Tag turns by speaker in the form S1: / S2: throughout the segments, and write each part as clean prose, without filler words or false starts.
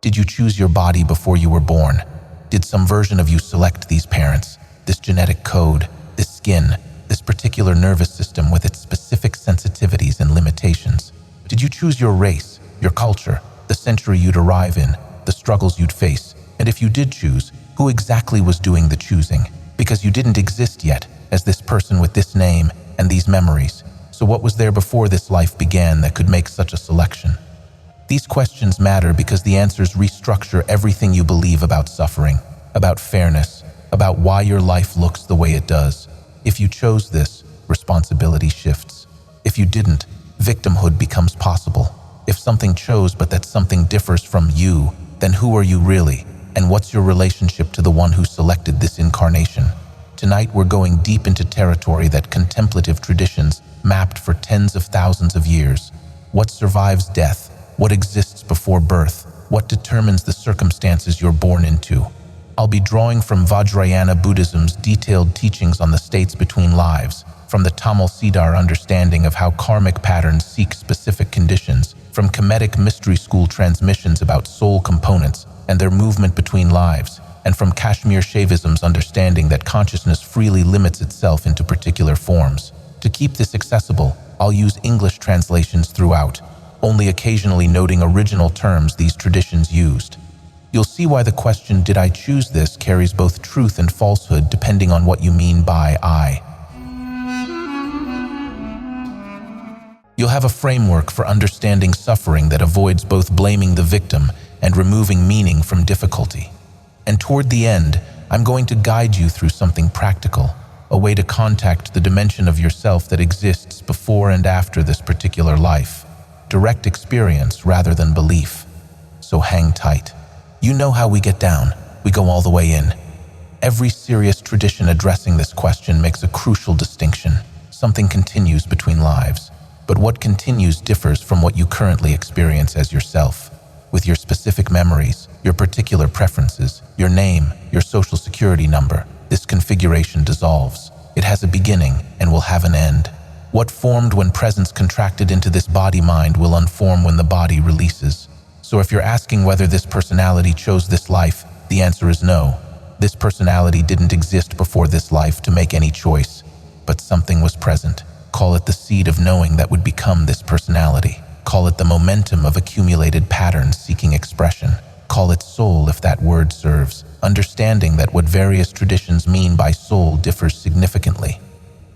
S1: Did you choose your body before you were born? Did some version of you select these parents, this genetic code, this skin, this particular nervous system with its specific sensitivities and limitations? Did you choose your race, your culture, the century you'd arrive in, the struggles you'd face? And if you did choose, who exactly was doing the choosing? Because you didn't exist yet as this person with this name and these memories. So what was there before this life began that could make such a selection? These questions matter because the answers restructure everything you believe about suffering, about fairness, about why your life looks the way it does. If you chose this, responsibility shifts. If you didn't, victimhood becomes possible. If something chose but that something differs from you, then who are you really? And what's your relationship to the one who selected this incarnation? Tonight we're going deep into territory that contemplative traditions mapped for tens of thousands of years. What survives death? What exists before birth? What determines the circumstances you're born into? I'll be drawing from Vajrayana Buddhism's detailed teachings on the states between lives, from the Tamil Siddhar understanding of how karmic patterns seek specific conditions, from Kemetic mystery school transmissions about soul components and their movement between lives, and from Kashmir Shaivism's understanding that consciousness freely limits itself into particular forms. To keep this accessible, I'll use English translations throughout, only occasionally noting original terms these traditions used. You'll see why the question, "Did I choose this?" carries both truth and falsehood depending on what you mean by I. You'll have a framework for understanding suffering that avoids both blaming the victim and removing meaning from difficulty. And toward the end, I'm going to guide you through something practical, a way to contact the dimension of yourself that exists before and after this particular life. Direct experience rather than belief. So hang tight. You know how we get down. We go all the way in. Every serious tradition addressing this question makes a crucial distinction. Something continues between lives, but what continues differs from what you currently experience as yourself. With your specific memories, your particular preferences, your name, your social security number, this configuration dissolves. It has a beginning and will have an end. What formed when presence contracted into this body-mind will unform when the body releases. So if you're asking whether this personality chose this life, the answer is no. This personality didn't exist before this life to make any choice, but something was present. Call it the seed of knowing that would become this personality. Call it the momentum of accumulated patterns seeking expression. Call it soul if that word serves, understanding that what various traditions mean by soul differs significantly.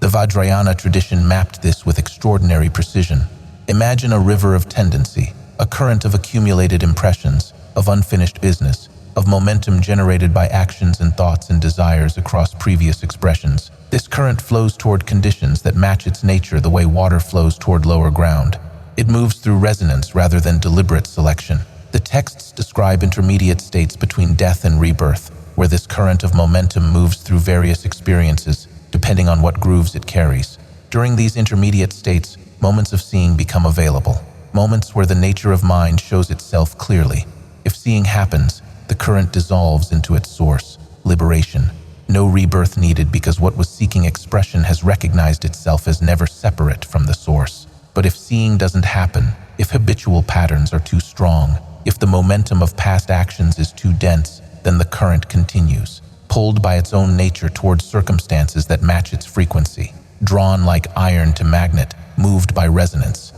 S1: The Vajrayana tradition mapped this with extraordinary precision. Imagine a river of tendency, a current of accumulated impressions, of unfinished business, of momentum generated by actions and thoughts and desires across previous expressions. This current flows toward conditions that match its nature the way water flows toward lower ground. It moves through resonance rather than deliberate selection. The texts describe intermediate states between death and rebirth, where this current of momentum moves through various experiences, depending on what grooves it carries. During these intermediate states, moments of seeing become available, moments where the nature of mind shows itself clearly. If seeing happens, the current dissolves into its source, liberation. No rebirth needed because what was seeking expression has recognized itself as never separate from the source. But if seeing doesn't happen, if habitual patterns are too strong, if the momentum of past actions is too dense, then the current continues, pulled by its own nature towards circumstances that match its frequency, drawn like iron to magnet, moved by resonance.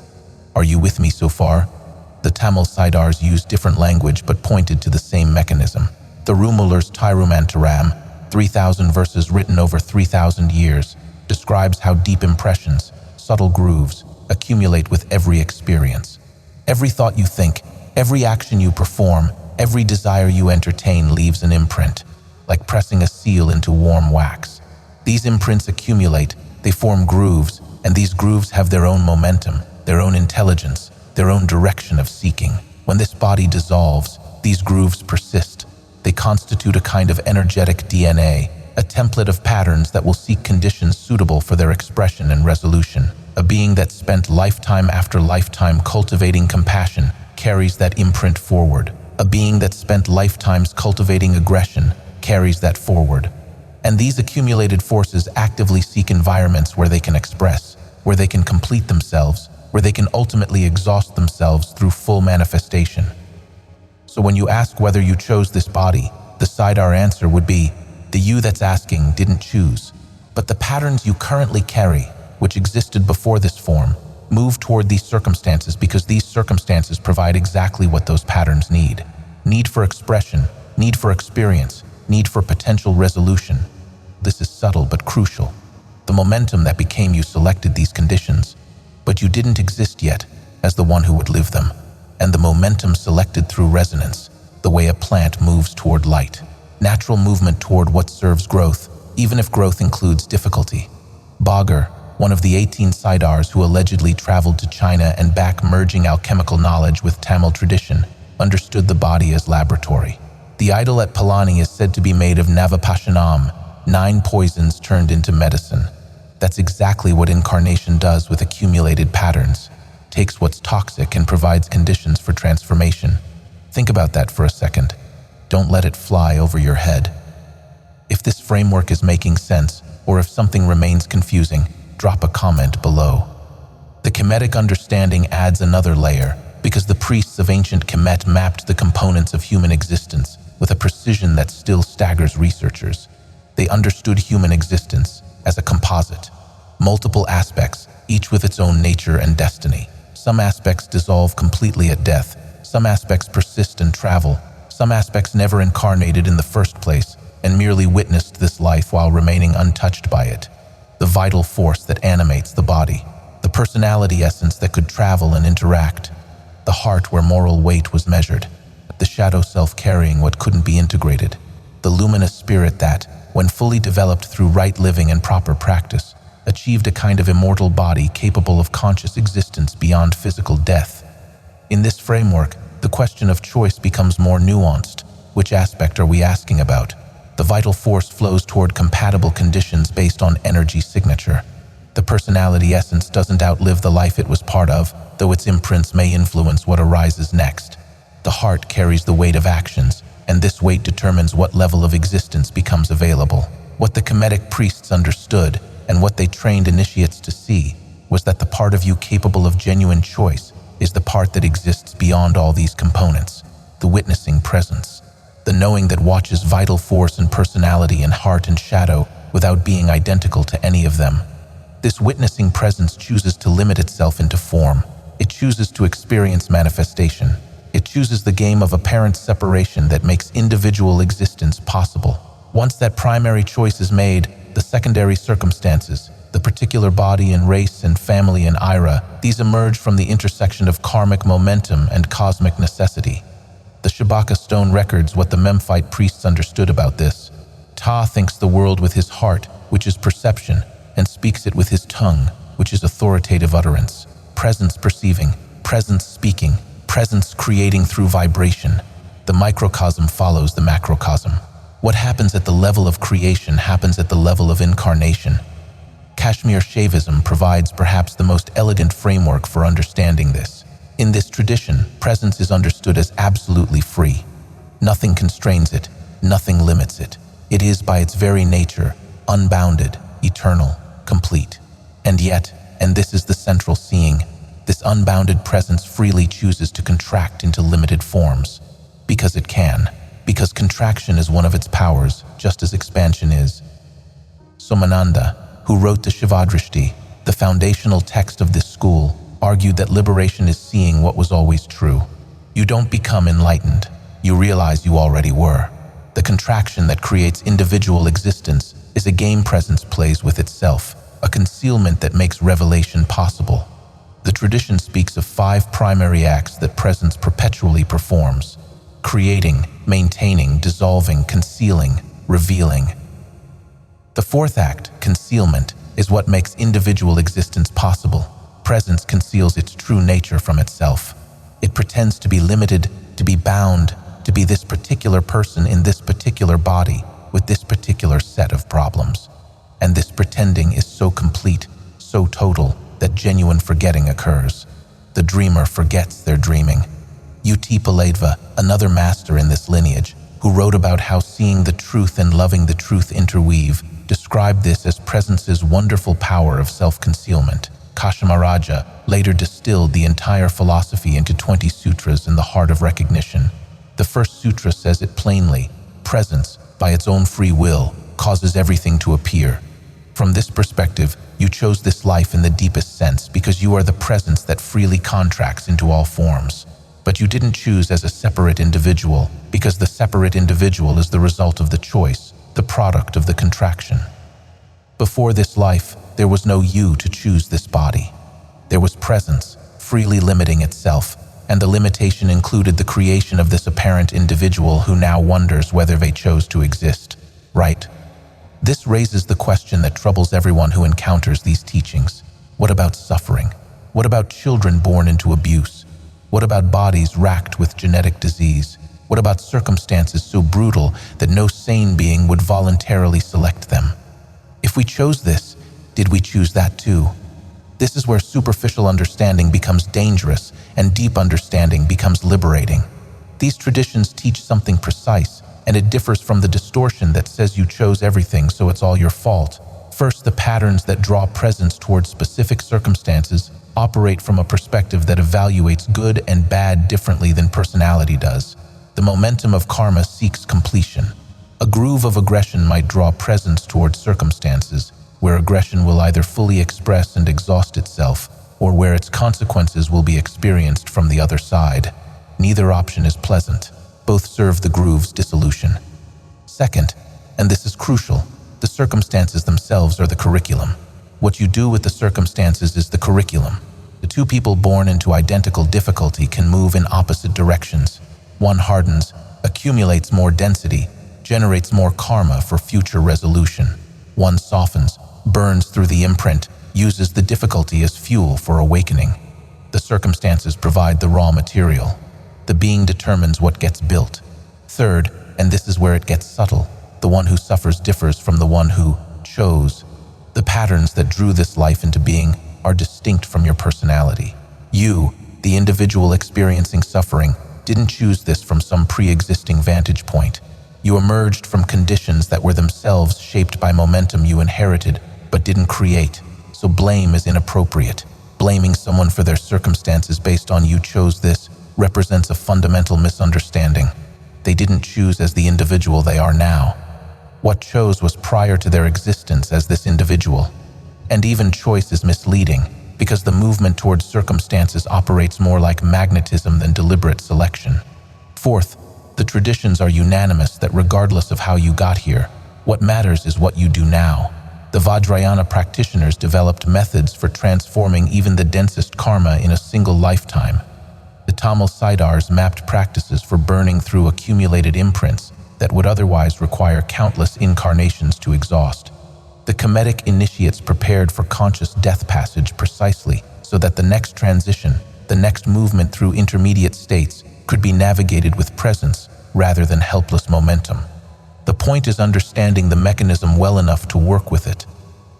S1: Are you with me so far? The Tamil Siddhars used different language but pointed to the same mechanism. The Rumular's Tirumantaram, 3,000 verses written over 3,000 years, describes how deep impressions, subtle grooves, accumulate with every experience. Every thought you think, every action you perform, every desire you entertain leaves an imprint, like pressing a seal into warm wax. These imprints accumulate, they form grooves, and these grooves have their own momentum, their own intelligence, their own direction of seeking. When this body dissolves, these grooves persist. They constitute a kind of energetic DNA, a template of patterns that will seek conditions suitable for their expression and resolution. A being that spent lifetime after lifetime cultivating compassion carries that imprint forward. A being that spent lifetimes cultivating aggression carries that forward. And these accumulated forces actively seek environments where they can express, where they can complete themselves, where they can ultimately exhaust themselves through full manifestation. So when you ask whether you chose this body, the Siddhar answer would be, the you that's asking didn't choose. But the patterns you currently carry, which existed before this form, move toward these circumstances because these circumstances provide exactly what those patterns need. Need for expression, need for experience, need for potential resolution. This is subtle but crucial. The momentum that became you selected these conditions, but you didn't exist yet as the one who would live them. And the momentum selected through resonance, the way a plant moves toward light. Natural movement toward what serves growth, even if growth includes difficulty. Bhagar, one of the 18 Siddhars who allegedly traveled to China and back merging alchemical knowledge with Tamil tradition, understood the body as laboratory. The idol at Palani is said to be made of Navapashanam, 9 poisons turned into medicine. That's exactly what incarnation does with accumulated patterns. Takes what's toxic and provides conditions for transformation. Think about that for a second. Don't let it fly over your head. If this framework is making sense, or if something remains confusing, drop a comment below. The Kemetic understanding adds another layer, because the priests of ancient Kemet mapped the components of human existence with a precision that still staggers researchers. They understood human existence as a composite. Multiple aspects, each with its own nature and destiny. Some aspects dissolve completely at death. Some aspects persist and travel. Some aspects never incarnated in the first place and merely witnessed this life while remaining untouched by it. The vital force that animates the body. The personality essence that could travel and interact. The heart where moral weight was measured. The shadow self carrying what couldn't be integrated. The luminous spirit that, when fully developed through right living and proper practice, achieved a kind of immortal body capable of conscious existence beyond physical death. In this framework, the question of choice becomes more nuanced. Which aspect are we asking about? The vital force flows toward compatible conditions based on energy signature. The personality essence doesn't outlive the life it was part of, though its imprints may influence what arises next. The heart carries the weight of actions, and this weight determines what level of existence becomes available. What the Kemetic priests understood, and what they trained initiates to see, was that the part of you capable of genuine choice is the part that exists beyond all these components, the witnessing presence, the knowing that watches vital force and personality and heart and shadow without being identical to any of them. This witnessing presence chooses to limit itself into form. It chooses to experience manifestation. It chooses the game of apparent separation that makes individual existence possible. Once that primary choice is made, the secondary circumstances, the particular body and race and family and ira, these emerge from the intersection of karmic momentum and cosmic necessity. The Shabaka stone records what the Memphite priests understood about this. Ta thinks the world with his heart, which is perception, and speaks it with his tongue, which is authoritative utterance. Presence perceiving, presence speaking, presence creating through vibration. The microcosm follows the macrocosm. What happens at the level of creation happens at the level of incarnation. Kashmir Shaivism provides perhaps the most elegant framework for understanding this. In this tradition, presence is understood as absolutely free. Nothing constrains it, nothing limits it. It is by its very nature, unbounded, eternal, complete. And yet, and this is the central seeing, this unbounded presence freely chooses to contract into limited forms. Because it can. Because contraction is one of its powers, just as expansion is. Somananda, who wrote the Shivadrishti, the foundational text of this school, argued that liberation is seeing what was always true. You don't become enlightened. You realize you already were. The contraction that creates individual existence is a game presence plays with itself, a concealment that makes revelation possible. The tradition speaks of 5 primary acts that presence perpetually performs: creating, maintaining, dissolving, concealing, revealing. The 4th act, concealment, is what makes individual existence possible. Presence conceals its true nature from itself. It pretends to be limited, to be bound, to be this particular person in this particular body with this particular set of problems. And this pretending is so complete, so total, that genuine forgetting occurs. The dreamer forgets their dreaming. U.T. Paladva, another master in this lineage, who wrote about how seeing the truth and loving the truth interweave, described this as presence's wonderful power of self-concealment. Kashamaraja later distilled the entire philosophy into 20 sutras in the heart of recognition. The first sutra says it plainly: presence, by its own free will, causes everything to appear. From this perspective, you chose this life in the deepest sense because you are the presence that freely contracts into all forms. But you didn't choose as a separate individual, because the separate individual is the result of the choice, the product of the contraction. Before this life, there was no you to choose this body. There was presence, freely limiting itself, and the limitation included the creation of this apparent individual who now wonders whether they chose to exist, right? This raises the question that troubles everyone who encounters these teachings. What about suffering? What about children born into abuse? What about bodies racked with genetic disease? What about circumstances so brutal that no sane being would voluntarily select them? If we chose this, did we choose that too? This is where superficial understanding becomes dangerous and deep understanding becomes liberating. These traditions teach something precise, and it differs from the distortion that says you chose everything so it's all your fault. First, the patterns that draw presence towards specific circumstances operate from a perspective that evaluates good and bad differently than personality does. The momentum of karma seeks completion. A groove of aggression might draw presence towards circumstances where aggression will either fully express and exhaust itself, or where its consequences will be experienced from the other side. Neither option is pleasant. Both serve the groove's dissolution. Second, and this is crucial, the circumstances themselves are the curriculum. What you do with the circumstances is the curriculum. The two people born into identical difficulty can move in opposite directions. One hardens, accumulates more density, generates more karma for future resolution. One softens, burns through the imprint, uses the difficulty as fuel for awakening. The circumstances provide the raw material. The being determines what gets built. Third, and this is where it gets subtle, the one who suffers differs from the one who chose. The patterns that drew this life into being are distinct from your personality. You, the individual experiencing suffering, didn't choose this from some pre-existing vantage point. You emerged from conditions that were themselves shaped by momentum you inherited but didn't create. So blame is inappropriate. Blaming someone for their circumstances based on "you chose this" represents a fundamental misunderstanding. They didn't choose as the individual they are now. What chose was prior to their existence as this individual. And even choice is misleading, because the movement towards circumstances operates more like magnetism than deliberate selection. Fourth, the traditions are unanimous that regardless of how you got here, what matters is what you do now. The Vajrayana practitioners developed methods for transforming even the densest karma in a single lifetime. The Tamil Siddhars mapped practices for burning through accumulated imprints that would otherwise require countless incarnations to exhaust. The Kemetic initiates prepared for conscious death passage precisely so that the next transition, the next movement through intermediate states, could be navigated with presence rather than helpless momentum. The point is understanding the mechanism well enough to work with it.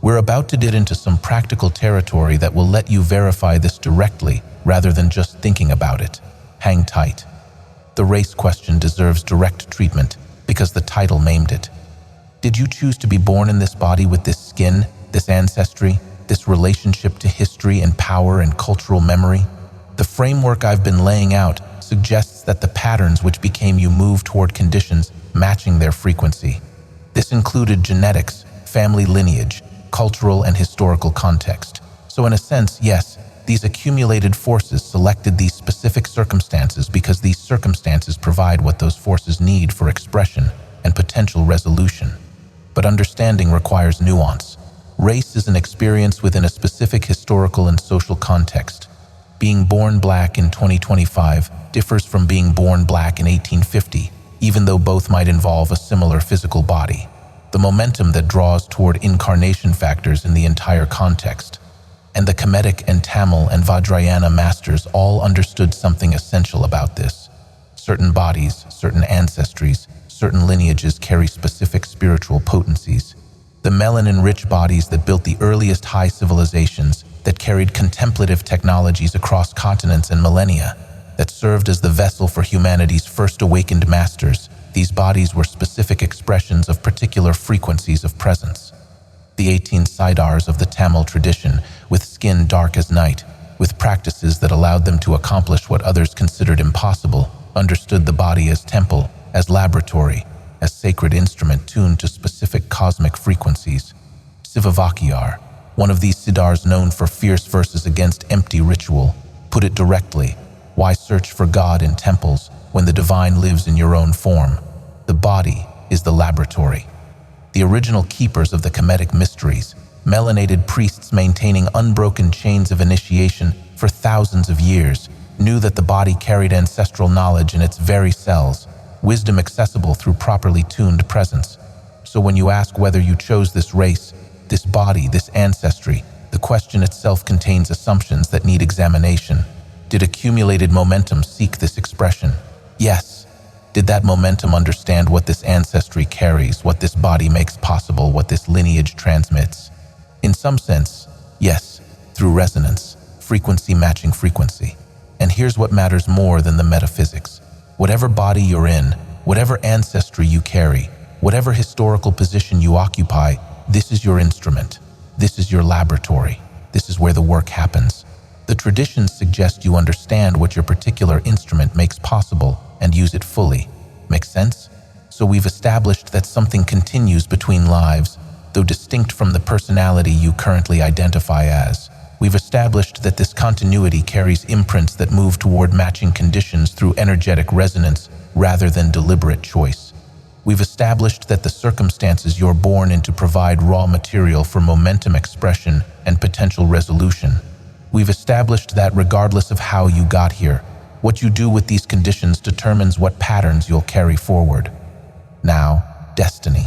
S1: We're about to get into some practical territory that will let you verify this directly rather than just thinking about it. Hang tight. The race question deserves direct treatment because the title named it. Did you choose to be born in this body with this skin, this ancestry, this relationship to history and power and cultural memory? The framework I've been laying out suggests that the patterns which became you move toward conditions matching their frequency. This included genetics, family lineage, cultural and historical context. So in a sense, yes, these accumulated forces selected these specific circumstances because these circumstances provide what those forces need for expression and potential resolution. But understanding requires nuance. Race is an experience within a specific historical and social context. Being born black in 2025 differs from being born black in 1850, even though both might involve a similar physical body. The momentum that draws toward incarnation factors in the entire context. And the Kemetic and Tamil and Vajrayana masters all understood something essential about this. Certain bodies, certain ancestries, certain lineages carry specific spiritual potencies. The melanin-rich bodies that built the earliest high civilizations, that carried contemplative technologies across continents and millennia, that served as the vessel for humanity's first awakened masters, these bodies were specific expressions of particular frequencies of presence. The 18 Siddhars of the Tamil tradition, with skin dark as night, with practices that allowed them to accomplish what others considered impossible, understood the body as temple, as laboratory, as sacred instrument tuned to specific cosmic frequencies. Sivavakyar, one of these Siddhars known for fierce verses against empty ritual, put it directly: why search for God in temples when the divine lives in your own form? The body is the laboratory. The original keepers of the Kemetic mysteries, melanated priests maintaining unbroken chains of initiation for thousands of years, knew that the body carried ancestral knowledge in its very cells, wisdom accessible through properly tuned presence. So when you ask whether you chose this race, this body, this ancestry, the question itself contains assumptions that need examination. Did accumulated momentum seek this expression? Yes. Did that momentum understand what this ancestry carries, what this body makes possible, what this lineage transmits? In some sense, yes, through resonance, frequency matching frequency. And here's what matters more than the metaphysics. Whatever body you're in, whatever ancestry you carry, whatever historical position you occupy, this is your instrument. This is your laboratory. This is where the work happens. The traditions suggest you understand what your particular instrument makes possible and use it fully. Make sense? So we've established that something continues between lives, though distinct from the personality you currently identify as. We've established that this continuity carries imprints that move toward matching conditions through energetic resonance rather than deliberate choice. We've established that the circumstances you're born into provide raw material for momentum expression and potential resolution. We've established that regardless of how you got here, what you do with these conditions determines what patterns you'll carry forward. Now, destiny.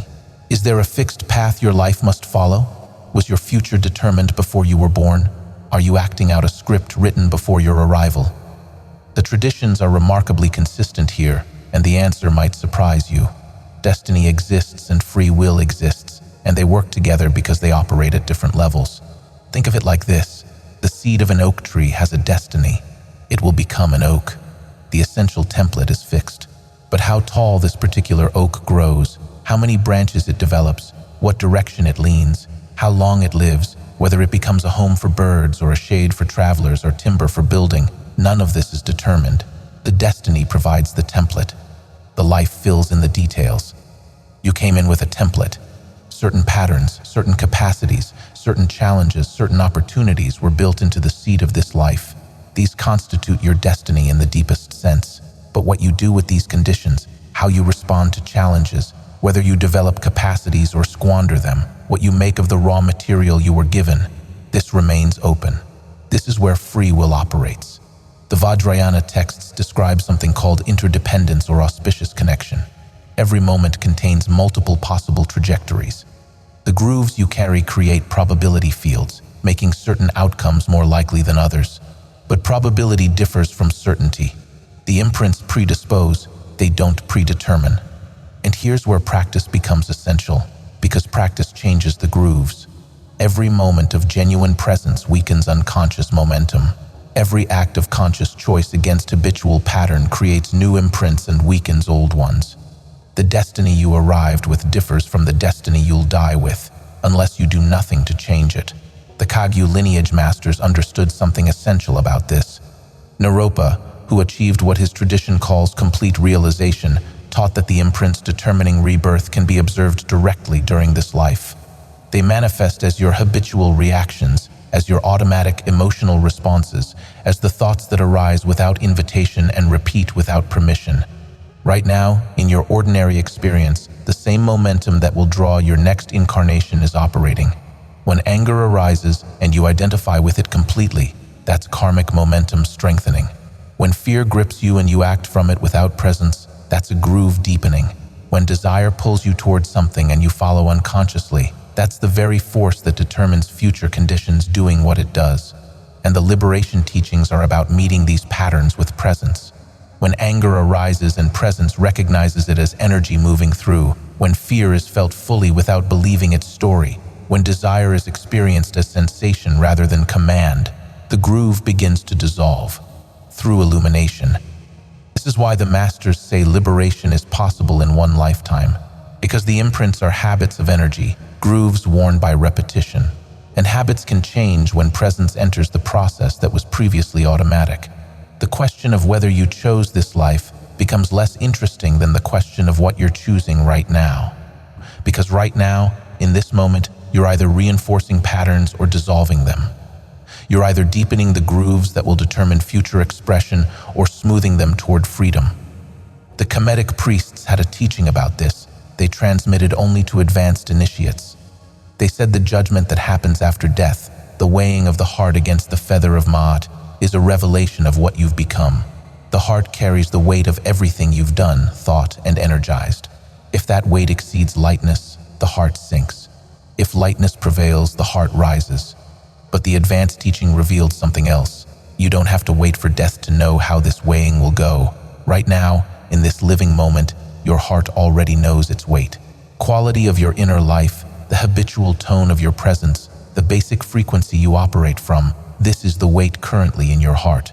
S1: Is there a fixed path your life must follow? Was your future determined before you were born? Are you acting out a script written before your arrival? The traditions are remarkably consistent here, and the answer might surprise you. Destiny exists and free will exists, and they work together because they operate at different levels. Think of it like this: the seed of an oak tree has a destiny. It will become an oak. The essential template is fixed. But how tall this particular oak grows, how many branches it develops, what direction it leans, how long it lives, whether it becomes a home for birds or a shade for travelers or timber for building, none of this is determined. The destiny provides the template. The life fills in the details. You came in with a template. Certain patterns, certain capacities, certain challenges, certain opportunities were built into the seed of this life. These constitute your destiny in the deepest sense. But what you do with these conditions, how you respond to challenges, whether you develop capacities or squander them, what you make of the raw material you were given, this remains open. This is where free will operates. The Vajrayana texts describe something called interdependence or auspicious connection. Every moment contains multiple possible trajectories. The grooves you carry create probability fields, making certain outcomes more likely than others. But probability differs from certainty. The imprints predispose, they don't predetermine. And here's where practice becomes essential, because practice changes the grooves. Every moment of genuine presence weakens unconscious momentum. Every act of conscious choice against habitual pattern creates new imprints and weakens old ones. The destiny you arrived with differs from the destiny you'll die with, unless you do nothing to change it. The Kagyu lineage masters understood something essential about this. Naropa, who achieved what his tradition calls complete realization, taught that the imprints determining rebirth can be observed directly during this life. They manifest as your habitual reactions, as your automatic emotional responses, as the thoughts that arise without invitation and repeat without permission. Right now, in your ordinary experience, the same momentum that will draw your next incarnation is operating. When anger arises and you identify with it completely, that's karmic momentum strengthening. When fear grips you and you act from it without presence, that's a groove deepening. When desire pulls you towards something and you follow unconsciously, that's the very force that determines future conditions doing what it does. And the liberation teachings are about meeting these patterns with presence. When anger arises and presence recognizes it as energy moving through, when fear is felt fully without believing its story, when desire is experienced as sensation rather than command, the groove begins to dissolve through illumination. This is why the masters say liberation is possible in one lifetime, because the imprints are habits of energy, grooves worn by repetition, and habits can change when presence enters the process that was previously automatic. The question of whether you chose this life, becomes less interesting than the question of what you're choosing right now. Because right now, in this moment, you're either reinforcing patterns or dissolving them. You're either deepening the grooves that will determine future expression or smoothing them toward freedom. The Kemetic priests had a teaching about this. They transmitted only to advanced initiates. They said the judgment that happens after death, the weighing of the heart against the feather of Ma'at, is a revelation of what you've become. The heart carries the weight of everything you've done, thought, and energized. If that weight exceeds lightness, the heart sinks. If lightness prevails, the heart rises. But the advanced teaching revealed something else. You don't have to wait for death to know how this weighing will go. Right now, in this living moment, your heart already knows its weight. Quality of your inner life, the habitual tone of your presence, the basic frequency you operate from, this is the weight currently in your heart.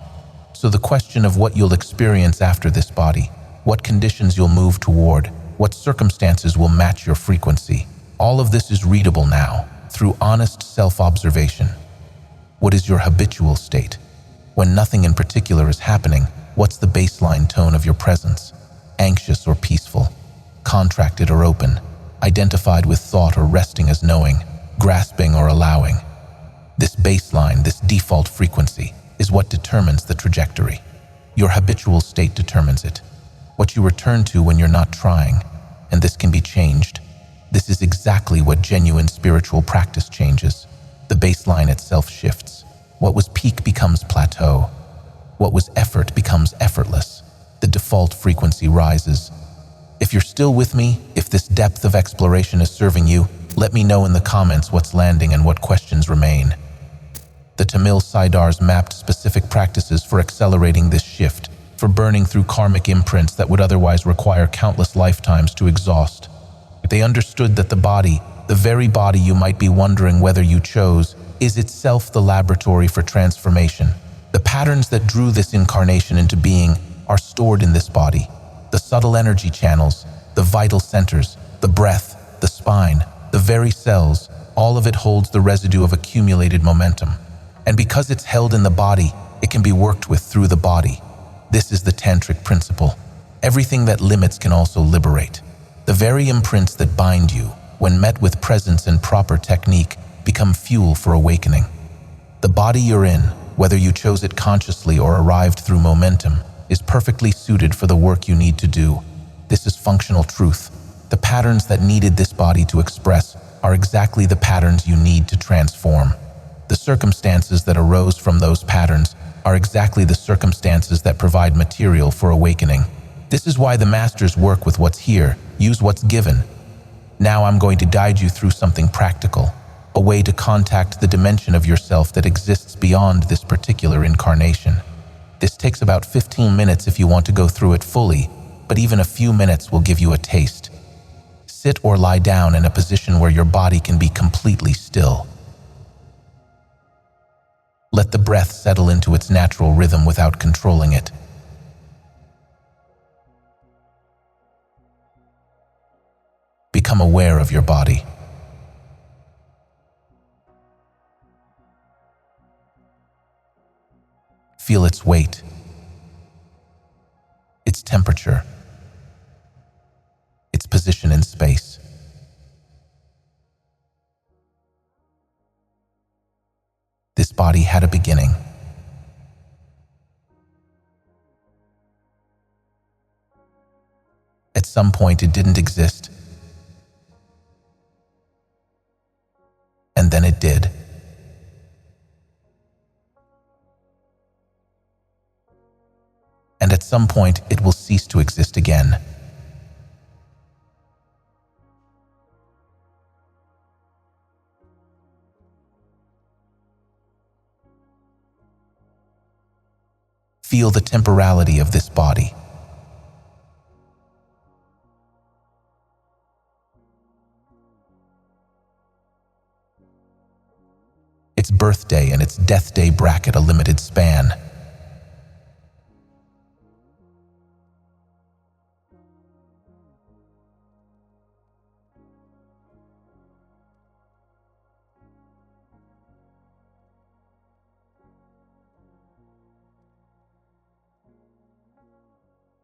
S1: So the question of what you'll experience after this body, what conditions you'll move toward, what circumstances will match your frequency, all of this is readable now through honest self-observation. What is your habitual state? When nothing in particular is happening, what's the baseline tone of your presence? Anxious or peaceful? Contracted or open? Identified with thought or resting as knowing? Grasping or allowing? This baseline, this default frequency, is what determines the trajectory. Your habitual state determines it. What you return to when you're not trying, and this can be changed. This is exactly what genuine spiritual practice changes. The baseline itself shifts. What was peak becomes plateau. What was effort becomes effortless. The default frequency rises. If you're still with me, if this depth of exploration is serving you, let me know in the comments what's landing and what questions remain. The Tamil Siddhars mapped specific practices for accelerating this shift, for burning through karmic imprints that would otherwise require countless lifetimes to exhaust. They understood that the body, the very body you might be wondering whether you chose, is itself the laboratory for transformation. The patterns that drew this incarnation into being are stored in this body. The subtle energy channels, the vital centers, the breath, the spine, the very cells, all of it holds the residue of accumulated momentum. And because it's held in the body, it can be worked with through the body. This is the tantric principle. Everything that limits can also liberate. The very imprints that bind you, when met with presence and proper technique, become fuel for awakening. The body you're in, whether you chose it consciously or arrived through momentum, is perfectly suited for the work you need to do. This is functional truth. The patterns that needed this body to express are exactly the patterns you need to transform. The circumstances that arose from those patterns are exactly the circumstances that provide material for awakening. This is why the masters work with what's here, use what's given. Now I'm going to guide you through something practical, a way to contact the dimension of yourself that exists beyond this particular incarnation. This takes about 15 minutes if you want to go through it fully, but even a few minutes will give you a taste. Sit or lie down in a position where your body can be completely still. Let the breath settle into its natural rhythm without controlling it. Become aware of your body. Feel its weight, its temperature, its position in space. This body had a beginning. At some point it didn't exist, and then it did. And at some point it will cease to exist again. Feel the temporality of this body. Its birthday and its death day bracket a limited span.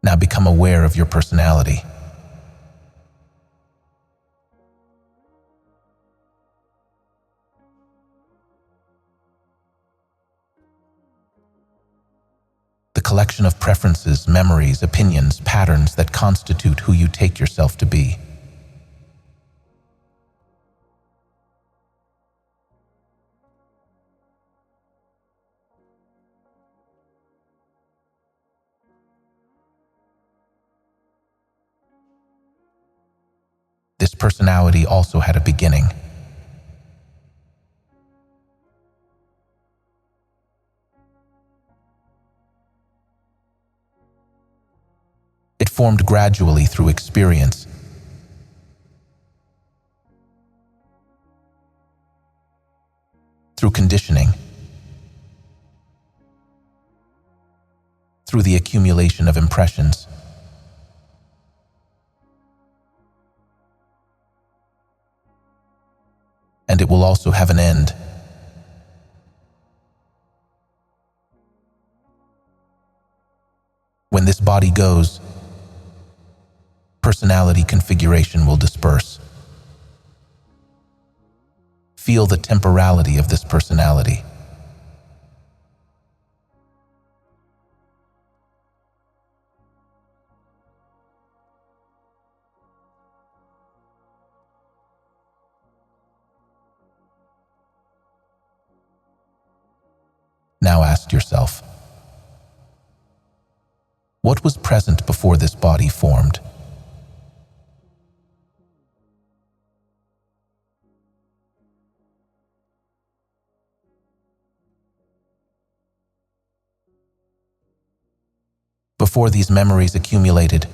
S1: Now become aware of your personality. The collection of preferences, memories, opinions, patterns that constitute who you take yourself to be. This personality also had a beginning. It formed gradually through experience, through conditioning, through the accumulation of impressions. And it will also have an end. When this body goes, personality configuration will disperse. Feel the temporality of this personality. Now ask yourself, what was present before this body formed? Before these memories accumulated,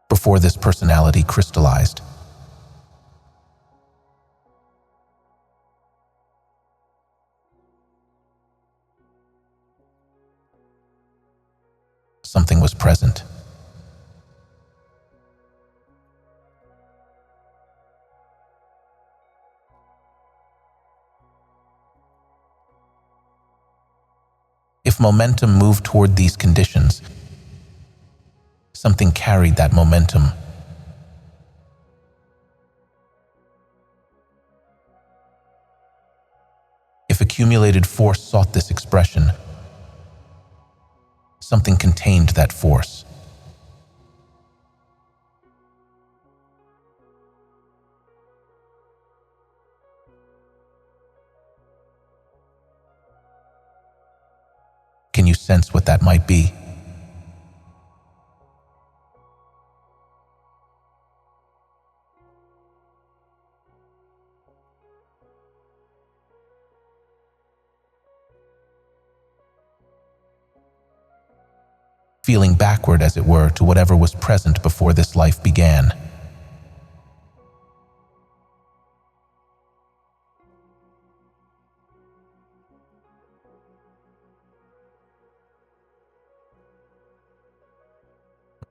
S1: before this personality crystallized, something was present. If momentum moved toward these conditions, something carried that momentum. If accumulated force sought this expression, something contained that force. Can you sense what that might be? Feeling backward, as it were, to whatever was present before this life began.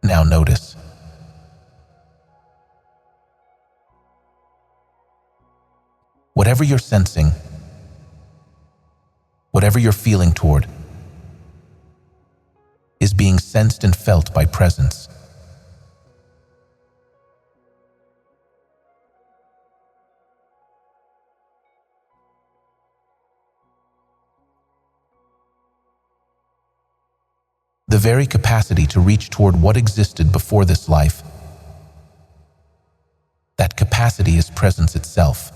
S1: Now notice. Whatever you're sensing, whatever you're feeling toward, is being sensed and felt by presence. The very capacity to reach toward what existed before this life, that capacity is presence itself.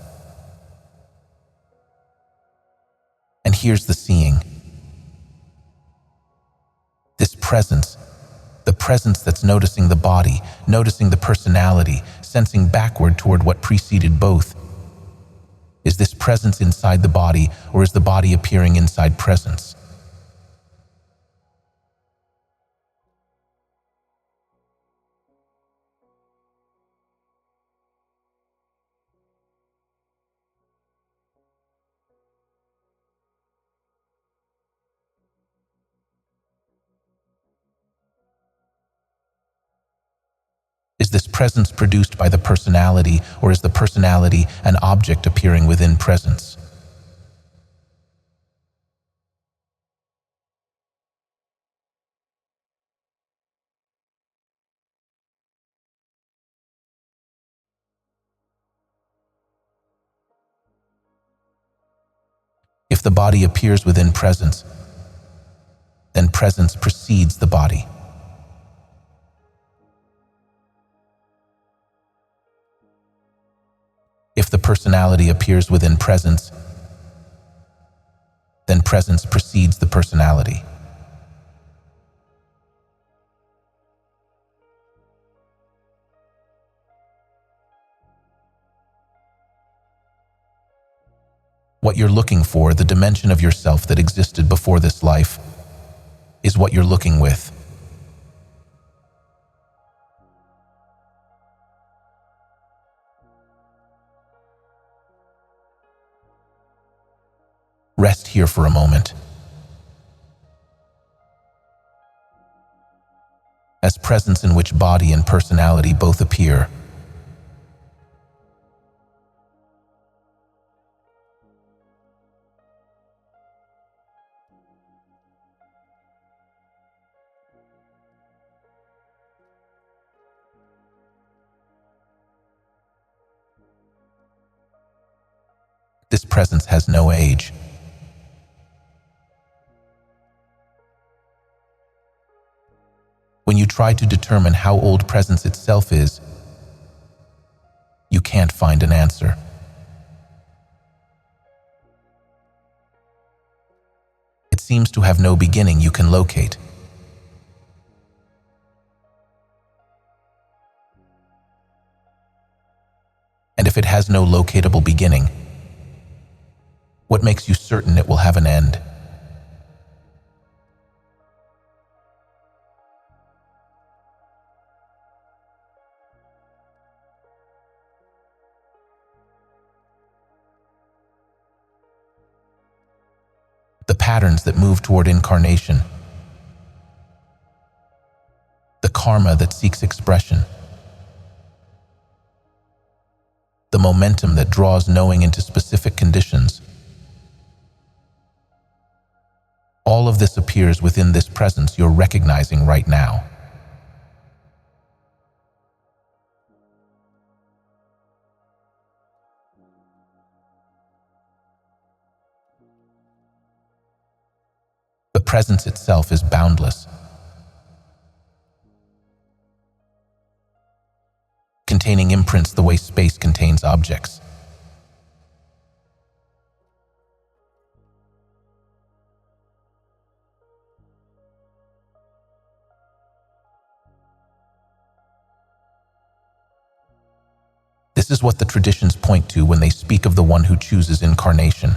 S1: And here's the seeing. This presence, the presence that's noticing the body, noticing the personality, sensing backward toward what preceded both. Is this presence inside the body, or is the body appearing inside presence? Is Is this presence produced by the personality, or is the personality an object appearing within presence? If the body appears within presence, then presence precedes the body. If the personality appears within presence, then presence precedes the personality. What you're looking for, the dimension of yourself that existed before this life, is what you're looking with. Rest here for a moment. As presence in which body and personality both appear, this presence has no age. When you try to determine how old presence itself is, you can't find an answer. It seems to have no beginning you can locate. And if it has no locatable beginning, what makes you certain it will have an end? The patterns that move toward incarnation, the karma that seeks expression, the momentum that draws knowing into specific conditions. All of this appears within this presence you're recognizing right now. The presence itself is boundless, containing imprints the way space contains objects. This is what the traditions point to when they speak of the one who chooses incarnation.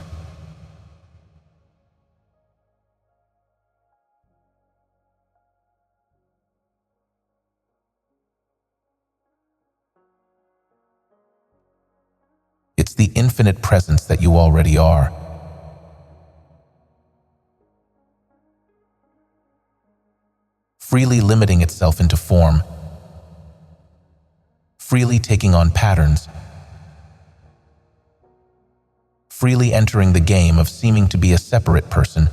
S1: It's the infinite presence that you already are. Freely limiting itself into form, freely taking on patterns, freely entering the game of seeming to be a separate person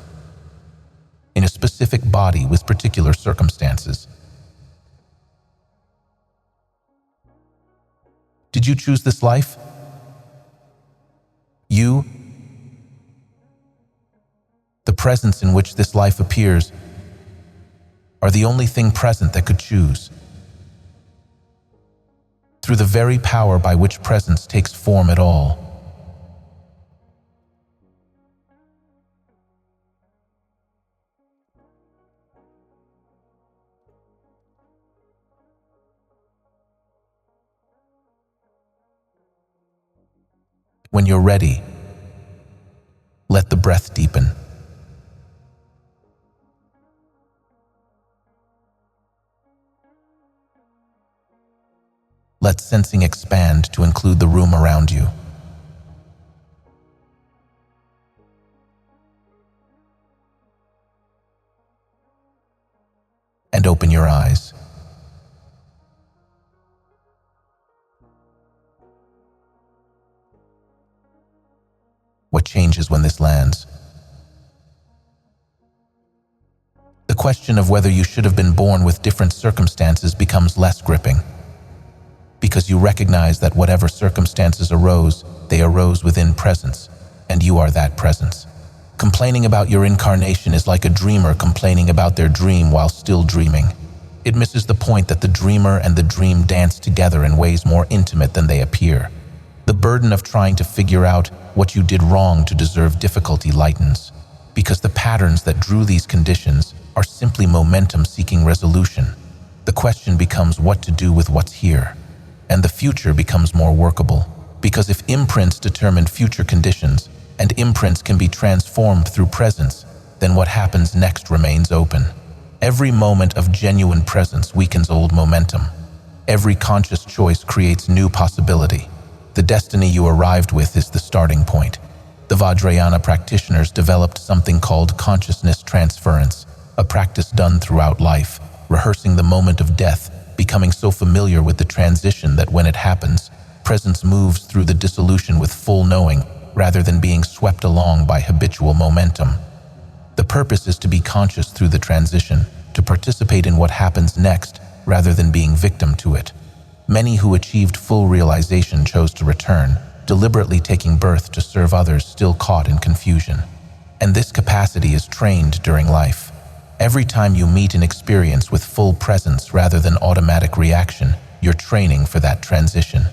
S1: in a specific body with particular circumstances. Did you choose this life? You, the presence in which this life appears, are the only thing present that could choose. Through the very power by which presence takes form at all. When you're ready, let the breath deepen. Let sensing expand to include the room around you. And open your eyes. changes when this lands. The question of whether you should have been born with different circumstances becomes less gripping, because you recognize that whatever circumstances arose, they arose within presence, and you are that presence. Complaining about your incarnation is like a dreamer complaining about their dream while still dreaming. It misses the point that the dreamer and the dream dance together in ways more intimate than they appear. The burden of trying to figure out what you did wrong to deserve difficulty lightens, because the patterns that drew these conditions are simply momentum seeking resolution. The question becomes what to do with what's here, and the future becomes more workable, because if imprints determine future conditions, and imprints can be transformed through presence, then what happens next remains open. Every moment of genuine presence weakens old momentum. Every conscious choice creates new possibility. The destiny you arrived with is the starting point. The Vajrayana practitioners developed something called consciousness transference, a practice done throughout life, rehearsing the moment of death, becoming so familiar with the transition that when it happens, presence moves through the dissolution with full knowing, rather than being swept along by habitual momentum. The purpose is to be conscious through the transition, to participate in what happens next, rather than being victim to it. Many who achieved full realization chose to return, deliberately taking birth to serve others still caught in confusion. And this capacity is trained during life. Every time you meet an experience with full presence rather than automatic reaction, you're training for that transition.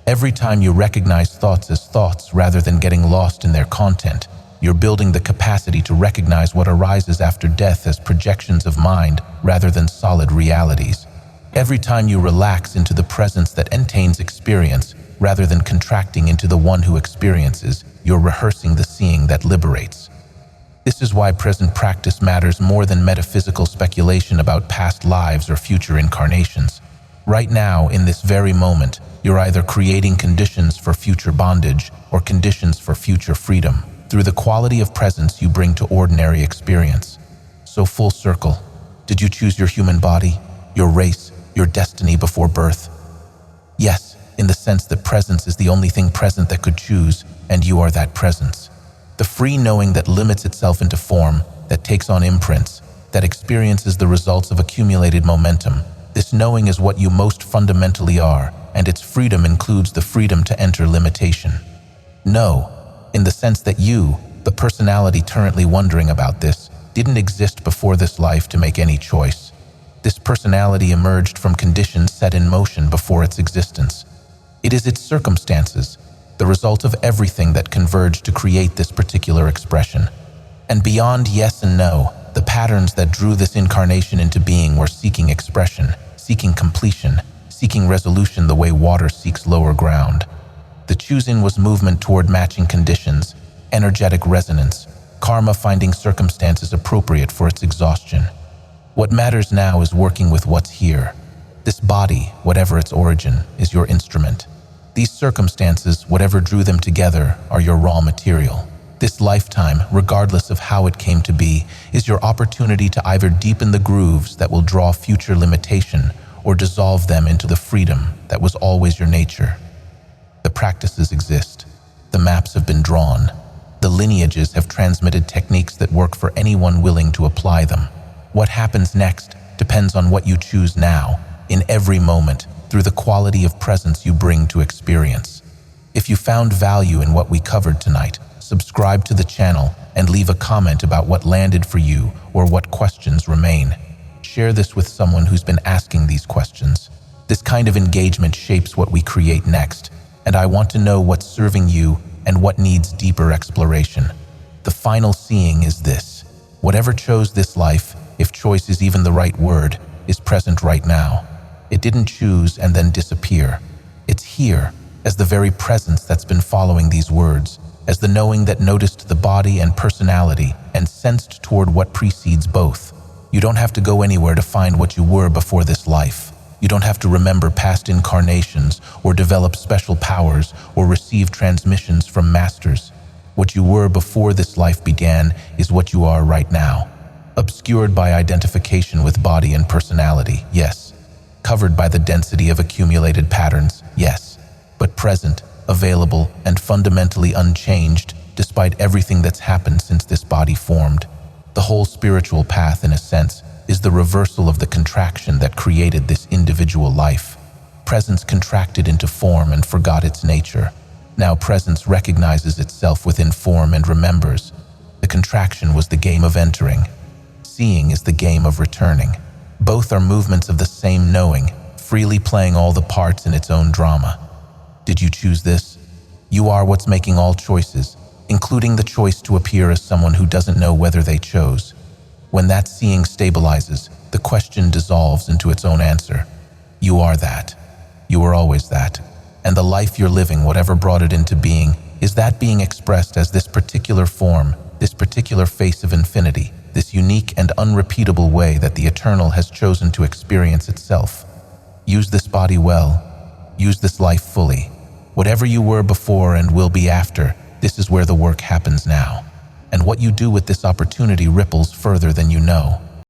S1: Every time you recognize thoughts as thoughts rather than getting lost in their content, you're building the capacity to recognize what arises after death as projections of mind rather than solid realities. Every time you relax into the presence that entails experience rather than contracting into the one who experiences, you're rehearsing the seeing that liberates. This is why present practice matters more than metaphysical speculation about past lives or future incarnations. Right now, in this very moment, you're either creating conditions for future bondage or conditions for future freedom through the quality of presence you bring to ordinary experience. So full circle, did you choose your human body, your race, your destiny before birth? Yes, in the sense that presence is the only thing present that could choose, and you are that presence. The free knowing that limits itself into form, that takes on imprints, that experiences the results of accumulated momentum. This knowing is what you most fundamentally are, and its freedom includes the freedom to enter limitation. No, in the sense that you, the personality currently wondering about this, didn't exist before this life to make any choice. This personality emerged from conditions set in motion before its existence. It is its circumstances, the result of everything that converged to create this particular expression. And beyond yes and no, the patterns that drew this incarnation into being were seeking expression, seeking completion, seeking resolution the way water seeks lower ground. The choosing was movement toward matching conditions, energetic resonance, karma finding circumstances appropriate for its exhaustion. What matters now is working with what's here. This body, whatever its origin, is your instrument. These circumstances, whatever drew them together, are your raw material. This lifetime, regardless of how it came to be, is your opportunity to either deepen the grooves that will draw future limitation or dissolve them into the freedom that was always your nature. The practices exist. The maps have been drawn. The lineages have transmitted techniques that work for anyone willing to apply them. What happens next depends on what you choose now, in every moment, through the quality of presence you bring to experience. If you found value in what we covered tonight, subscribe to the channel and leave a comment about what landed for you or what questions remain. Share this with someone who's been asking these questions. This kind of engagement shapes what we create next, and I want to know what's serving you and what needs deeper exploration. The final seeing is this: whatever chose this life, if choice is even the right word, is present right now. It didn't choose and then disappear. It's here, as the very presence that's been following these words, as the knowing that noticed the body and personality and sensed toward what precedes both. You don't have to go anywhere to find what you were before this life. You don't have to remember past incarnations or develop special powers or receive transmissions from masters. What you were before this life began is what you are right now. Obscured by identification with body and personality, yes. Covered by the density of accumulated patterns, yes. But present, available, and fundamentally unchanged, despite everything that's happened since this body formed. The whole spiritual path, in a sense, is the reversal of the contraction that created this individual life. Presence contracted into form and forgot its nature. Now presence recognizes itself within form and remembers. The contraction was the game of entering. Seeing is the game of returning. Both are movements of the same knowing, freely playing all the parts in its own drama. Did you choose this? You are what's making all choices, including the choice to appear as someone who doesn't know whether they chose. When that seeing stabilizes, the question dissolves into its own answer. You are that. You were always that. And the life you're living, whatever brought it into being, is that being expressed as this particular form, this particular face of infinity, this unique and unrepeatable way that the eternal has chosen to experience itself. Use this body well. Use this life fully. Whatever you were before and will be after, this is where the work happens now. And what you do with this opportunity ripples further than you know.